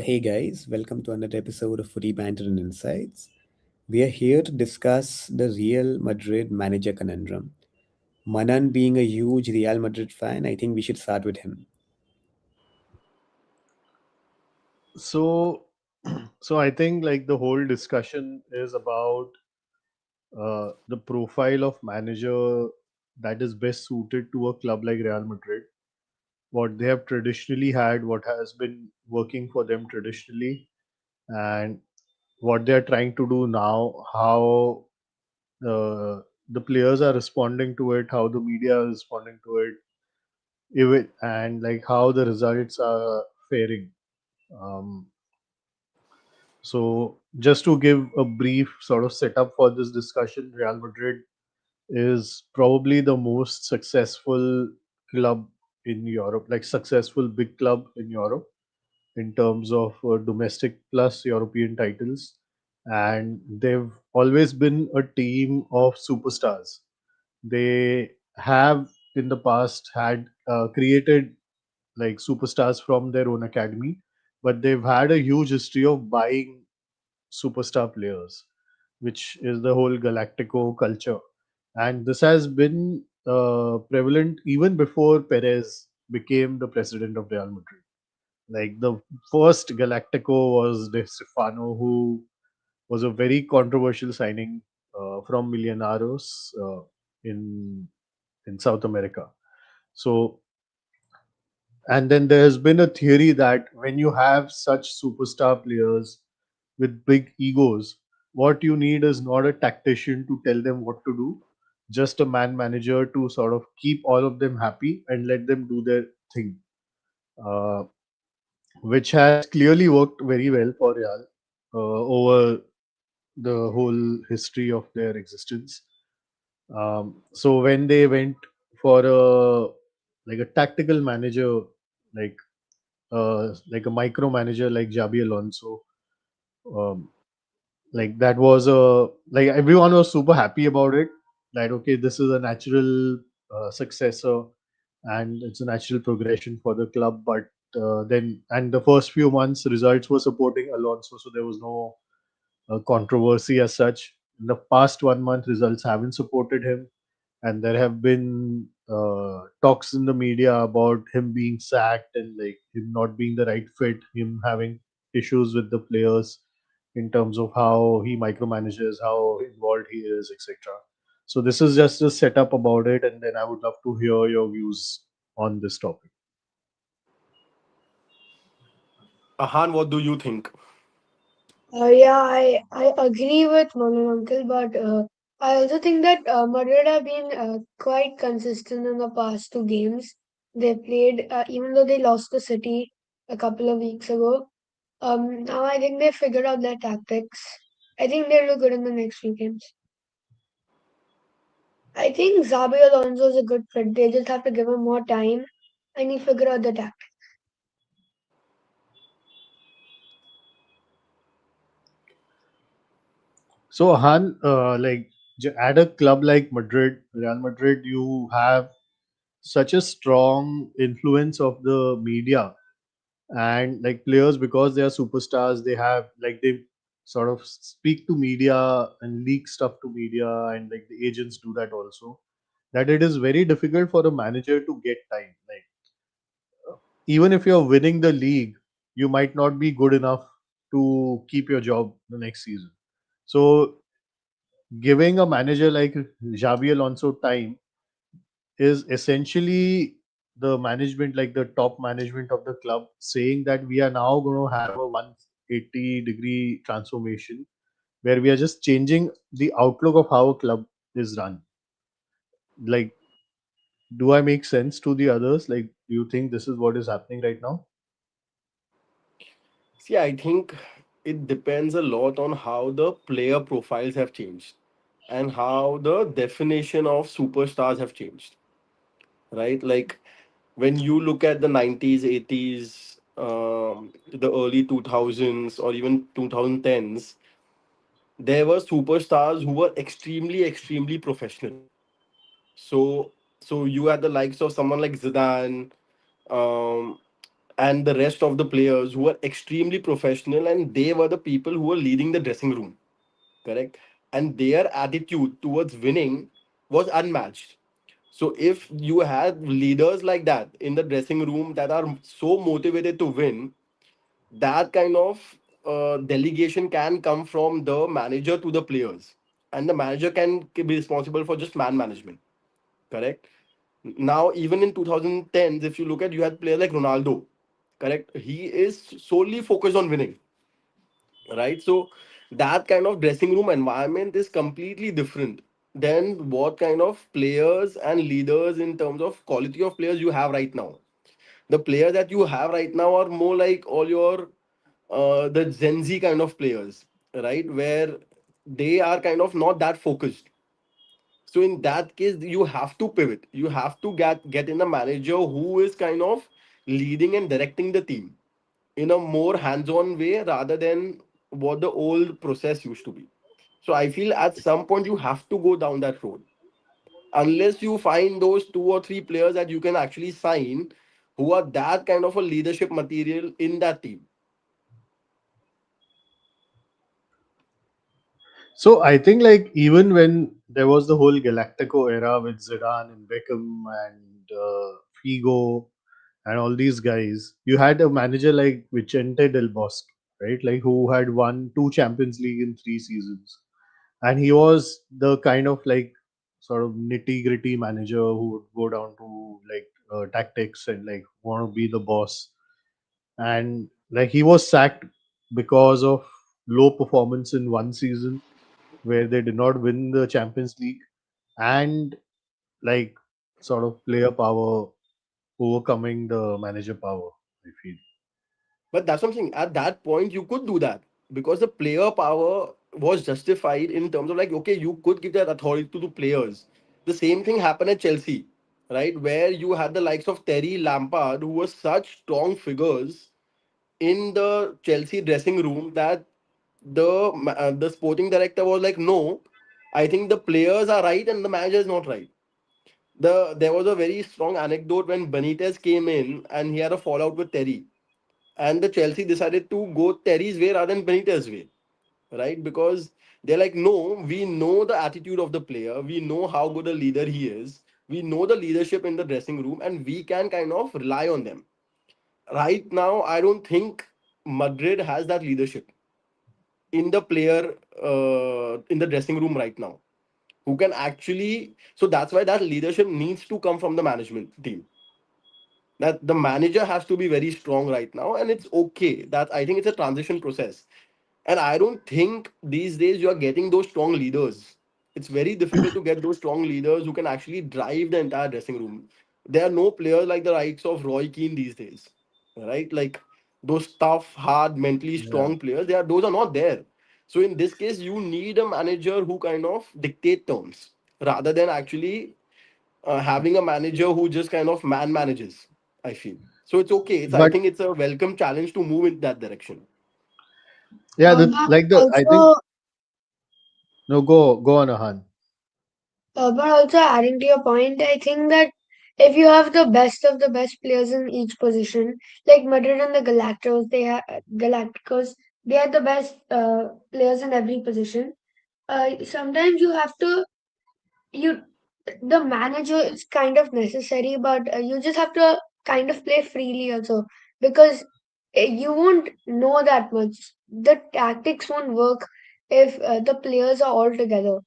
Hey guys, welcome to another episode of Footy Banter and Insights. We are here to discuss the Real Madrid manager conundrum. Manan being a huge Real Madrid fan, I think we should start with him. So, so I think like the whole discussion is about the profile of manager that is best suited to a club like Real Madrid. What they have traditionally had, what has been working for them traditionally, and what they are trying to do now. How the players are responding to it, how the media is responding to it, even and like how the results are faring. Um, So, just to give a brief sort of setup for this discussion, Real Madrid is probably the most successful club in Europe, like successful big club in Europe in terms of domestic plus European titles. And they've always been a team of superstars. They have in the past had created like superstars from their own academy, but they've had a huge history of buying superstar players, which is the whole Galactico culture. And this has been prevalent even before Perez became the president of Real Madrid. Like the first Galactico was De Stefano, who was a very controversial signing from Millonarios in in South America. So, and then there has been a theory that when you have such superstar players with big egos, what you need is not a tactician to tell them what to do, just a man manager to sort of keep all of them happy and let them do their thing, uh, which has clearly worked very well for Real over the whole history of their existence. So when they went for a like a tactical manager, like like a micromanager like Jabi Alonso, um, like that was a like everyone was super happy about it. Like okay, this is a natural successor, and it's a natural progression for the club. But then, and the first few months, results were supporting Alonso, so there was no controversy as such. In the past 1 month, results haven't supported him, and there have been talks in the media about him being sacked and like him not being the right fit, him having issues with the players in terms of how he micromanages, how involved he is, etc. So this is just a setup about it, and then I would love to hear your views on this topic. Ahan, what do you think? I agree with Manu Uncle, but I also think that Madrid have been quite consistent in the past two games. They played, even though they lost to City a couple of weeks ago. Now I think they figured out their tactics. I think they'll look good in the next few games. I think Xabi Alonso is a good fit. They just have to give him more time and he figure out the tactics. So Han, at a club like Madrid, Real Madrid, you have such a strong influence of the media, and like players, because they are superstars, they have like they sort of speak to media and leak stuff to media, and like the agents do that also, that it is very difficult for a manager to get time. Like even if you're winning the league, you might not be good enough to keep your job the next season. So giving a manager like Xavi Alonso time is essentially the management, like the top management of the club, saying that we are now going to have a 180-degree transformation where we are just changing the outlook of how a club is run. Like, do I make sense to the others? Like, do you think this is what is happening right now? See, I think it depends a lot on how the player profiles have changed and how the definition of superstars have changed, right? Like when you look at the 90s, 80s, the early 2000s, or even 2010s, there were superstars who were extremely, extremely professional. So, so you had the likes of someone like Zidane, um, and the rest of the players who were extremely professional, and they were the people who were leading the dressing room, correct? And their attitude towards winning was unmatched. So if you had leaders like that in the dressing room that are so motivated to win, that kind of delegation can come from the manager to the players, and the manager can be responsible for just man management, correct? Now even in 2010s, if you look at, you had players like Ronaldo, correct? He is solely focused on winning, right? So that kind of dressing room environment is completely different than what kind of players and leaders in terms of quality of players you have right now. The players that you have right now are more like all your the Gen Z kind of players, right? Where they are kind of not that focused. So in that case, you have to pivot. You have to get in a manager who is kind of leading and directing the team in a more hands-on way rather than what the old process used to be. So I feel at some point you have to go down that road. Unless you find those two or three players that you can actually sign who are that kind of a leadership material in that team. So I think like even when there was the whole Galactico era with Zidane and Beckham and Figo and all these guys, you had a manager like Vicente Del Bosque, right? Like who had won two Champions League in 3 seasons, and he was the kind of like sort of nitty gritty manager who would go down to like tactics and like want to be the boss. And like he was sacked because of low performance in one season where they did not win the Champions League, and like sort of player power overcoming the manager power, I feel. But that's something at that point you could do that because the player power was justified in terms of like, okay, you could give that authority to the players. The same thing happened at Chelsea, right? Where you had the likes of Terry Lampard, who were such strong figures in the Chelsea dressing room that the sporting director was like, no, I think the players are right and the manager is not right. There was a very strong anecdote when Benitez came in and he had a fallout with Terry, and the Chelsea decided to go Terry's way rather than Benitez's way, right? Because they're like, no, we know the attitude of the player, we know how good a leader he is, we know the leadership in the dressing room, and we can kind of rely on them. Right now, I don't think Madrid has that leadership in the player in the dressing room right now, who can actually. So that's why that leadership needs to come from the management team. That the manager has to be very strong right now, and it's okay. That I think it's a transition process, and I don't think these days you are getting those strong leaders. It's very difficult to get those strong leaders who can actually drive the entire dressing room. There are no players like the likes of Roy Keane these days, right? Like those tough, hard, mentally Yeah. strong players. Those are not there. So in this case, you need a manager who kind of dictate terms rather than actually having a manager who just kind of man manages. I feel so. It's okay. I But think it's a welcome challenge to move in that direction. yeah, But I think also, no, go on, Ahan. adding to your point, I think that if you have the best of the best players in each position, like Madrid and the Galacticos, they had the best players in every position. Sometimes you the manager is kind of necessary, but you just have to kind of play freely also because you won't know that much. The tactics won't work if the players are all together.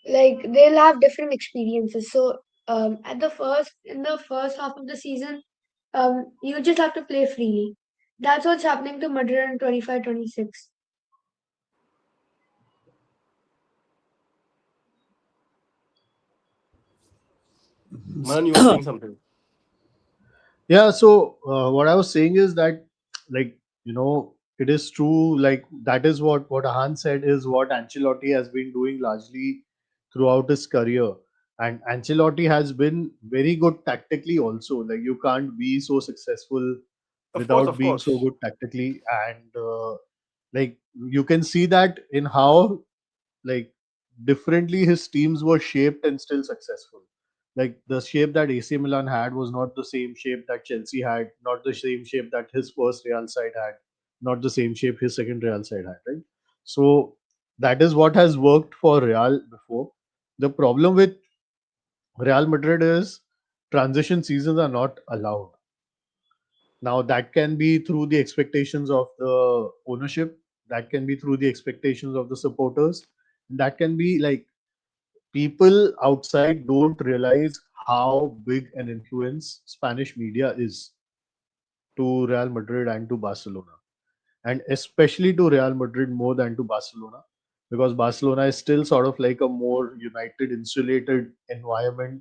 Like they'll have different experiences. So in the first half of the season, you just have to play freely. That's what's happening to Madrid in 25-26. Man, you were saying something. Yeah, so what I was saying is that, like, it is true. Like that is what Ahan said is what Ancelotti has been doing largely throughout his career, and Ancelotti has been very good tactically also. Like you can't be so successful Of course, without of being so course. good tactically, and like you can see that in how like differently his teams were shaped and still successful. Like the shape that AC Milan had was not the same shape that Chelsea had, not the same shape that his first Real side had, not the same shape his second Real side had, right? So that is what has worked for Real before. The problem with Real Madrid is transition seasons are not allowed. Now that can be through the expectations of the ownership, that can be through the expectations of the supporters, that can be like people outside don't realize how big an influence Spanish media is to Real Madrid and to Barcelona, and especially to Real Madrid more than to Barcelona, because Barcelona is still sort of like a more united, insulated environment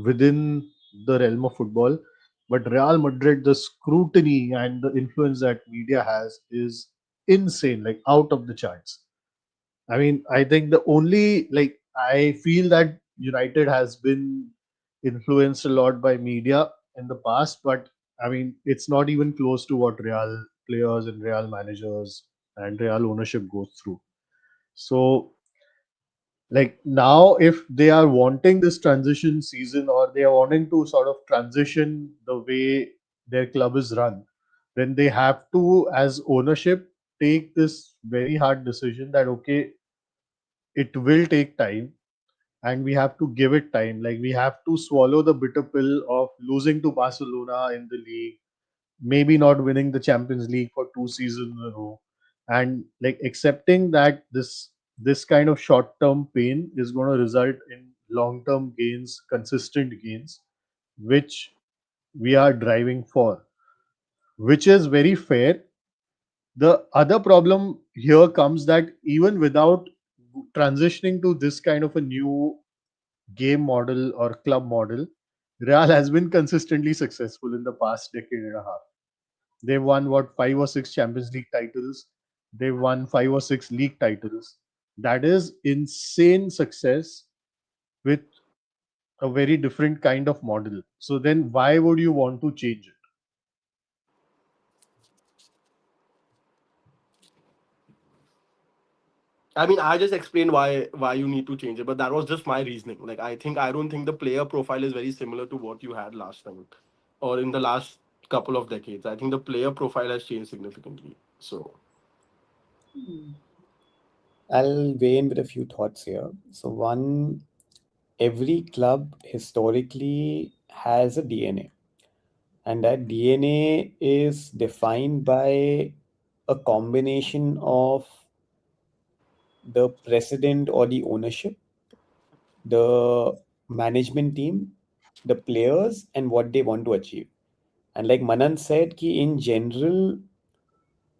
within the realm of football. But Real Madrid, the scrutiny and the influence that media has is insane, like out of the charts. I mean, I think the only like I feel that United has been influenced a lot by media in the past, but I mean, it's not even close to what Real players and Real managers and Real ownership goes through. So, like now, if they are wanting this transition season or they are wanting to sort of transition the way their club is run, then they have to, as ownership, take this very hard decision that okay, it will take time and we have to give it time. Like we have to swallow the bitter pill of losing to Barcelona in the league, maybe not winning the Champions League for 2 seasons in a row, and like accepting that this kind of short term pain is going to result in long term gains, consistent gains, which we are driving for, which is very fair. The other problem here comes that even without transitioning to this kind of a new game model or club model, Real has been consistently successful in the past decade and a half. They've won what, five or six Champions League titles. They've won five or six league titles. That is insane success with a very different kind of model. So then why would you want to change it? I mean, I just explained why you need to change it, but that was just my reasoning. Like, I don't think the player profile is very similar to what you had last time, or in the last couple of decades. I think the player profile has changed significantly. So, I'll weigh in with a few thoughts here. So, one, every club historically has a DNA, and that DNA is defined by a combination of the president or the ownership, the management team, the players, and what they want to achieve. And like Manan said, ki in general,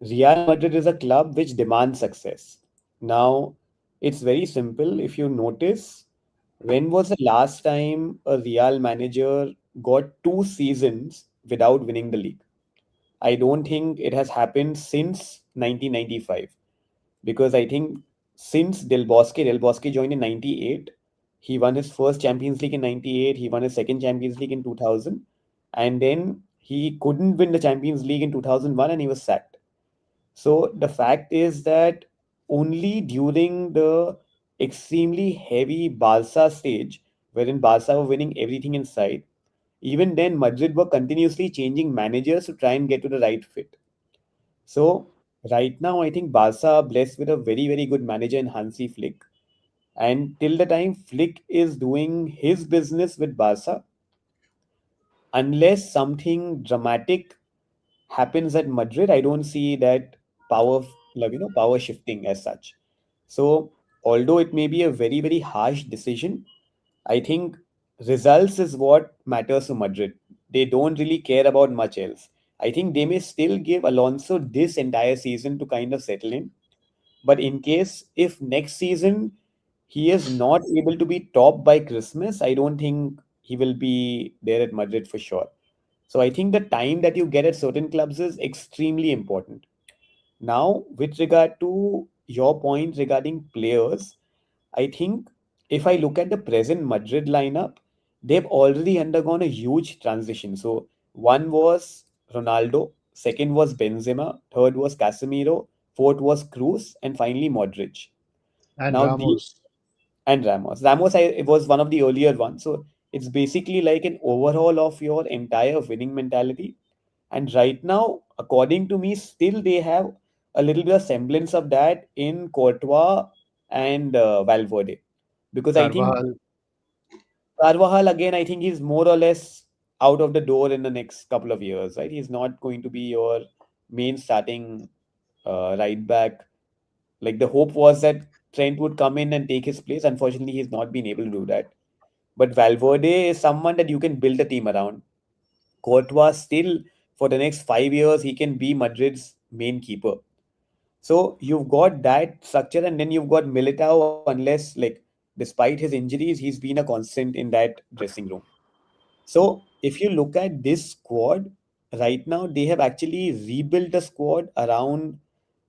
Real Madrid is a club which demands success. Now, it's very simple. If you notice, when was the last time a Real manager got 2 seasons without winning the league? I don't think it has happened since 1995, because I think since Del Bosque joined in 98, he won his first Champions League in 98, he won his second Champions League in 2000, and then he couldn't win the Champions League in 2001 and he was sacked. So the fact is that only during the extremely heavy Barca stage, wherein Barca were winning everything in sight, even then Madrid were continuously changing managers to try and get to the right fit. So right now, I think Barca are blessed with a very, very good manager in Hansi Flick. And till the time Flick is doing his business with Barca, unless something dramatic happens at Madrid, I don't see that power shifting as such. So although it may be a very, very harsh decision, I think results is what matters to Madrid. They don't really care about much else. I think they may still give Alonso this entire season to kind of settle in. But in case if next season he is not able to be top by Christmas, I don't think he will be there at Madrid for sure. So I think the time that you get at certain clubs is extremely important. Now, with regard to your point regarding players, I think if I look at the present Madrid lineup, they've already undergone a huge transition. So one was Ronaldo, second was Benzema, third was Casemiro, fourth was Cruz, and finally Modric. And Now these Ramos. and Ramos. Ramos, it was one of the earlier ones. So It's basically like an overhaul of your entire winning mentality. And right now, according to me, still they have a little bit of semblance of that in Courtois and Valverde. Because I think Carvajal. Carvajal, again, I think he's more or less out of the door in the next couple of years, right? He's not going to be your main starting right back. Like the hope was that Trent would come in and take his place. Unfortunately, he's not been able to do that. But Valverde is someone that you can build a team around. Courtois still, for the next 5 years, he can be Madrid's main keeper. So you've got that structure, and then you've got Militao, unless, like, despite his injuries, he's been a constant in that dressing room. So if you look at this squad right now, they have actually rebuilt the squad around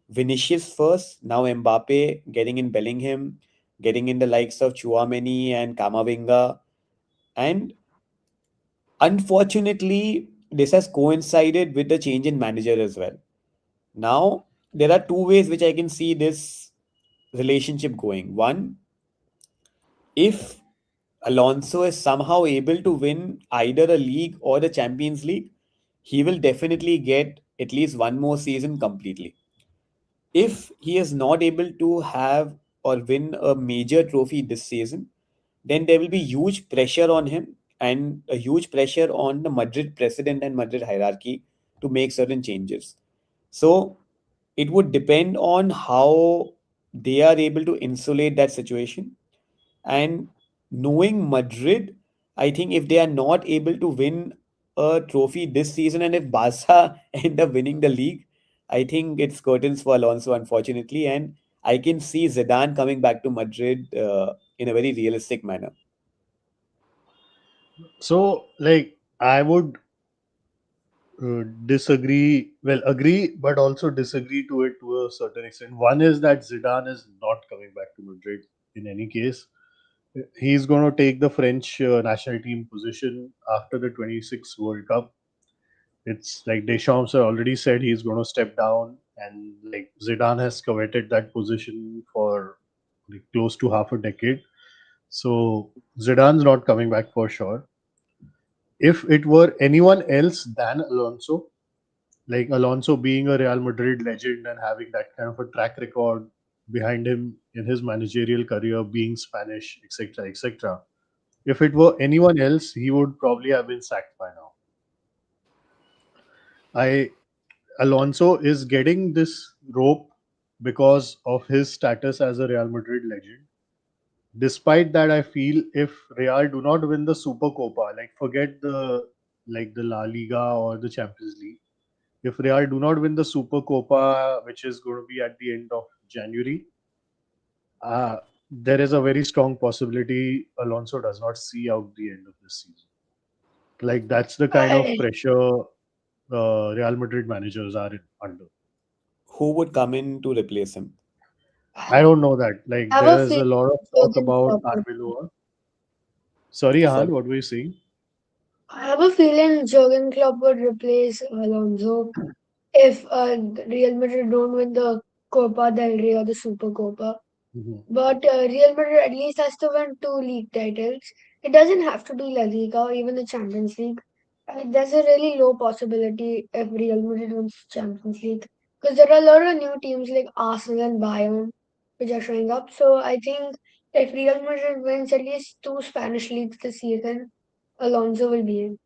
Vinicius first, now Mbappe, getting in Bellingham, getting in the likes of Chouameni and Kamavinga. And unfortunately, this has coincided with the change in manager as well. Now, there are two ways which I can see this relationship going. One, if Alonso is somehow able to win either a league or the Champions League, he will definitely get at least one more season completely. If he is not able to have or win a major trophy this season, then there will be huge pressure on him and a huge pressure on the Madrid president and Madrid hierarchy to make certain changes. So it would depend on how they are able to insulate that situation. And knowing Madrid, I think if they are not able to win a trophy this season, and if Barca end up winning the league, I think it's curtains for Alonso, unfortunately. And I can see Zidane coming back to Madrid in a very realistic manner. So, like, I would disagree, well, agree, but also disagree to it to a certain extent. One is that Zidane is not coming back to Madrid in any case. He's going to take the French national team position after the 26 World Cup. It's like Deschamps has already said he's going to step down, and like Zidane has coveted that position for like close to half a decade. So Zidane's not coming back for sure. If it were anyone else than Alonso, like Alonso being a Real Madrid legend and having that kind of a track record behind him in his managerial career, being Spanish, etc., etc. If it were anyone else, he would probably have been sacked by now. I Alonso is getting this rope because of his status as a Real Madrid legend. Despite that, I feel if Real do not win the Super Copa, like forget the La Liga or the Champions League, if Real do not win the Super Copa, which is going to be at the end of January, uh, there is a very strong possibility Alonso does not see out the end of this season. Like that's the kind of I pressure Real Madrid managers are under. Who would come in to replace him? I don't know that. Like have a there is a feeling lot of talk Jurgen about Klopp would. Arbeloa. Sorry, Han, Sorry. what were you saying? I have a feeling Jurgen Klopp would replace Alonso if Real Madrid don't win the Copa del Rey or the Super Copa. Mhm. But Real Madrid at least has to win two league titles. It doesn't have to be La Liga or even the Champions League. There's a really low possibility if Real Madrid wins Champions League because there are a lot of new teams like Arsenal and Bayern which are showing up. So I think if Real Madrid wins at least two Spanish leagues this season, Alonso will be in.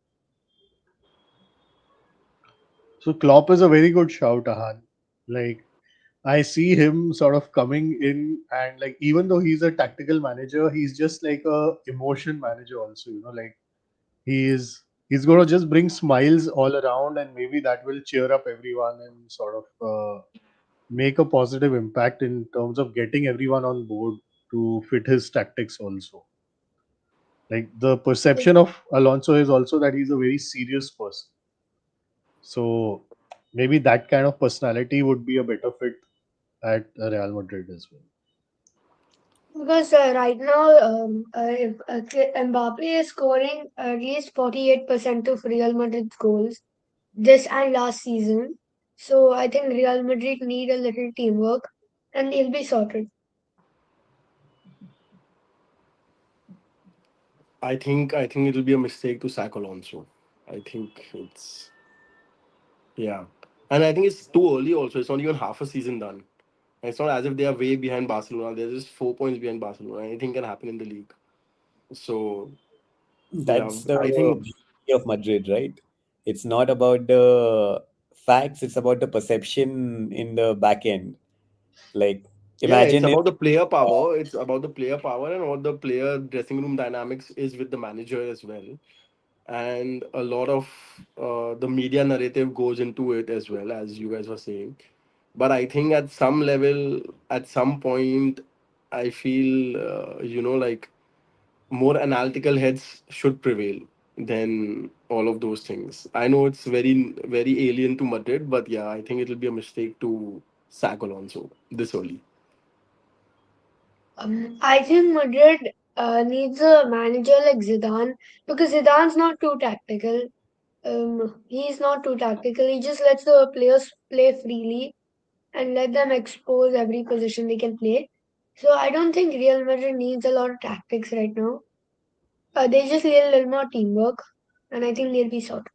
So Klopp is a very good shout, Han. Like I see him sort of coming in and like even though he's a tactical manager, he's just like a emotion manager also, like he's going to just bring smiles all around and maybe that will cheer up everyone and sort of make a positive impact in terms of getting everyone on board to fit his tactics also. Like the perception of Alonso is also that he's a very serious person. So maybe that kind of personality would be a better fit at Real Madrid as well. Because right now, if Mbappe is scoring at least 48% of Real Madrid's goals this and last season. So I think Real Madrid need a little teamwork and he'll be sorted. I think it'll be a mistake to sack Alonso. I think it's yeah, and I think it's too early. Also, it's not even half a season done. It's not as if they are way behind Barcelona. They're just 4 points behind Barcelona. Anything can happen in the league. So yeah, That's the I think beauty of Madrid, right? It's not about the facts, it's about the perception in the back end. Like, yeah, it's imagine if about the player power. It's about the player power and what the player dressing room dynamics is with the manager as well. And a lot of the media narrative goes into it as well, as you guys were saying. But I think at some level, at some point, I feel like more analytical heads should prevail than all of those things. I know it's very very alien to Madrid, but yeah, I think it'll be a mistake to sack Alonso this early. I think Madrid needs a manager like Zidane because Zidane's not too tactical. He's not too tactical. He just lets the players play freely and let them expose every position they can play. So I don't think Real Madrid needs a lot of tactics right now. They just need a little more teamwork, and I think they'll be sorted.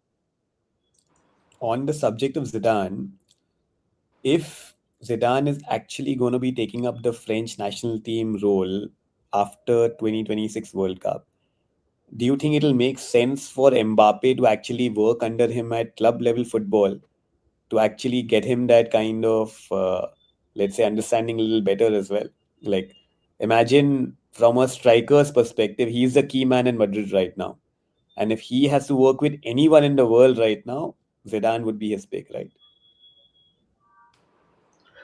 on the subject of Zidane, if Zidane is actually going to be taking up the French national team role after 2026 World Cup, do you think it'll make sense for Mbappe to actually work under him at club level football to actually get him that kind of, let's say, understanding a little better as well? Like, imagine from a striker's perspective, he's the key man in Madrid right now. And if he has to work with anyone in the world right now, Zidane would be his pick, right?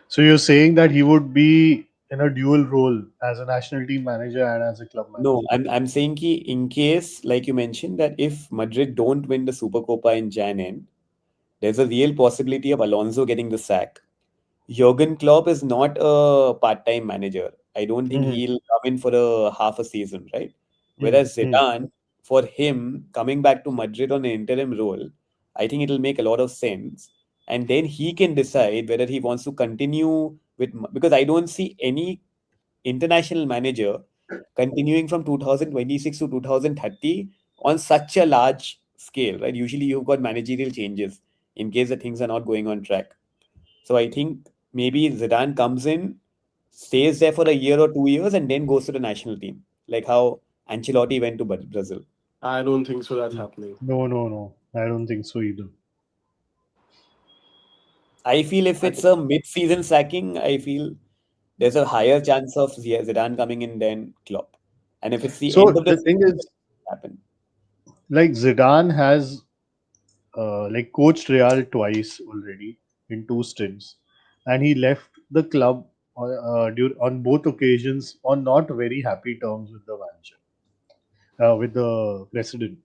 So you're saying that he would be in a dual role as a national team manager and as a club No, manager. I'm saying ki in case, like you mentioned, that if Madrid don't win the Super Copa in Jan end, there's a real possibility of Alonso getting the sack. Jurgen Klopp is not a part-time manager. I don't think Hmm. he'll come in for a half a season, right? Hmm. Whereas Hmm. Zidane, for him coming back to Madrid on an interim role, I think it'll make a lot of sense. And then he can decide whether he wants to continue with, because I don't see any international manager continuing from 2026 to 2030 on such a large scale, right? Usually you've got managerial changes in case the things are not going on track. So I think maybe Zidane comes in, stays there for a year or 2 years, and then goes to the national team, like how Ancelotti went to Brazil. I don't think so. That's happening. No, no, no. I don't think so either. I feel if I it's think a mid-season sacking, I feel there's a higher chance of Zidane coming in than Klopp. And if it's the end So of the the thing season, is, it happen. like Zidane has like coached Real twice already in two stints, and he left the club on both occasions on not very happy terms with the manager, with the president.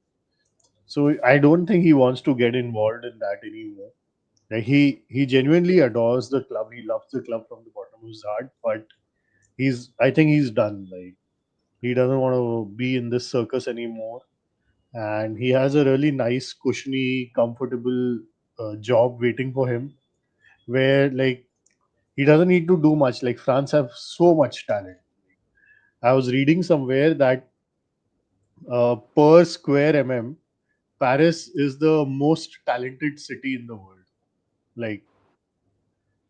So I don't think he wants to get involved in that anymore. Like he genuinely adores the club. He loves the club from the bottom of his heart, but I think he's done. Like he doesn't want to be in this circus anymore, and he has a really nice, cushiony, comfortable job waiting for him, where like he doesn't need to do much. Like France have so much talent. I was reading somewhere that per square mm, Paris is the most talented city in the world. Like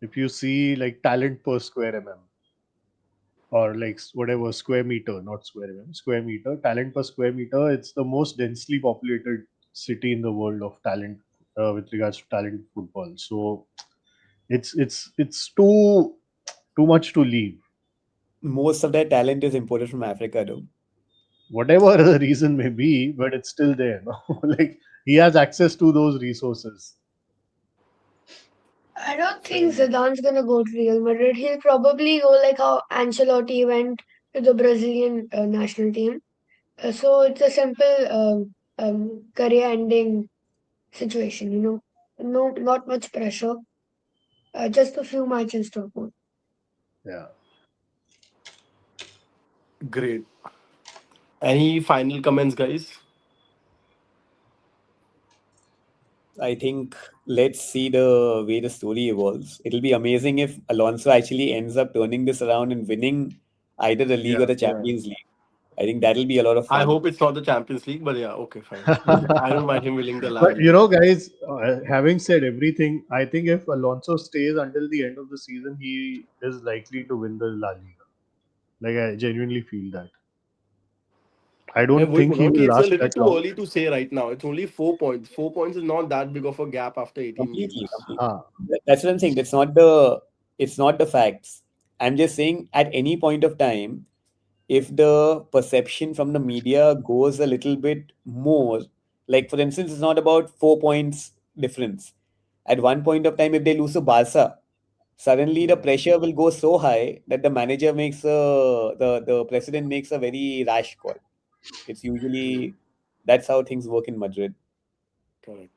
if you see like talent per square mm, or like whatever square meter, not square mm, square meter, talent per square meter, it's the most densely populated city in the world of talent, with regards to talent football. So it's too much to leave. Most of that talent is imported from Africa, though. Whatever the reason may be, but it's still there. No? Like he has access to those resources. I don't fair think enough. Zidane's gonna go to Real Madrid. He'll probably go like how Ancelotti went to the Brazilian national team. So it's a simple career-ending situation, you know. No, not much pressure. Just a few matches to avoid. Yeah. Great. Any final comments, guys? I think let's see the way the story evolves. It'll be amazing if Alonso actually ends up turning this around and winning either the league or Yeah. the Yeah. Champions League. I think that'll be a lot of I fun. hope it's not the Champions League, but yeah, okay, fine. I don't mind him winning the La But Liga. guys, having said everything, I think if Alonso stays until the end of the season, he is likely to win the La Liga. Like, I genuinely feel that. I And don't we think he will it's a last little that too long. early to say right now. It's only 4 points. 4 points is not that big of a gap after 18 Completely, games. completely. Ah, That's what I'm saying. It's not the facts. I'm just saying at any point of time, if the perception from the media goes a little bit more, like for instance, it's not about 4 points difference. At one point of time, if they lose to Barca, suddenly the Yeah, pressure will go so high that the manager makes the president makes a very rash call. It's usually that's how things work in Madrid. correct.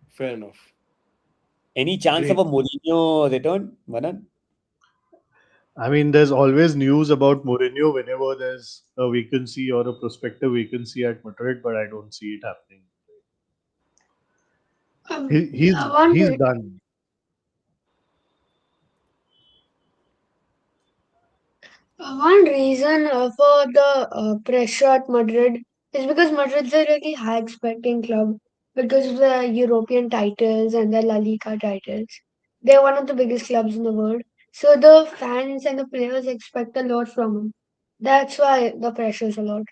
Fair enough. Any chance of a Great. Mourinho return, Manan? I mean, there's always news about Mourinho whenever there's a vacancy or a prospective vacancy at Madrid, but I don't see it happening. Um, He's I want he's to done. One reason for the pressure at Madrid is because Madrid's a really high expecting club because of the European titles and the La Liga titles. They're one of the biggest clubs in the world. So the fans and the players expect a lot from them. That's why the pressure is a lot.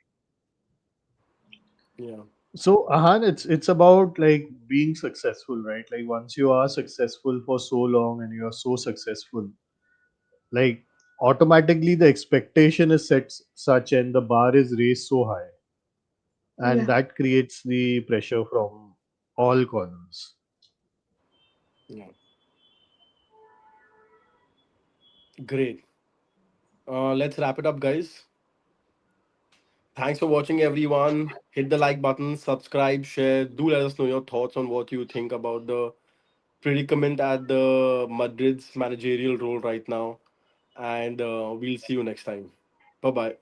Yeah. So Ahan, it's about like being successful, right? Like once you are successful for so long and you are so successful, like automatically the expectation is set such and the bar is raised so high, and Yeah. that creates the pressure from all corners. Yeah. Great. Let's wrap it up, guys. Thanks for watching, everyone. Hit the like button, subscribe, share. Do let us know your thoughts on what you think about the predicament at the Madrid's managerial role right now. And we'll see you next time. Bye bye.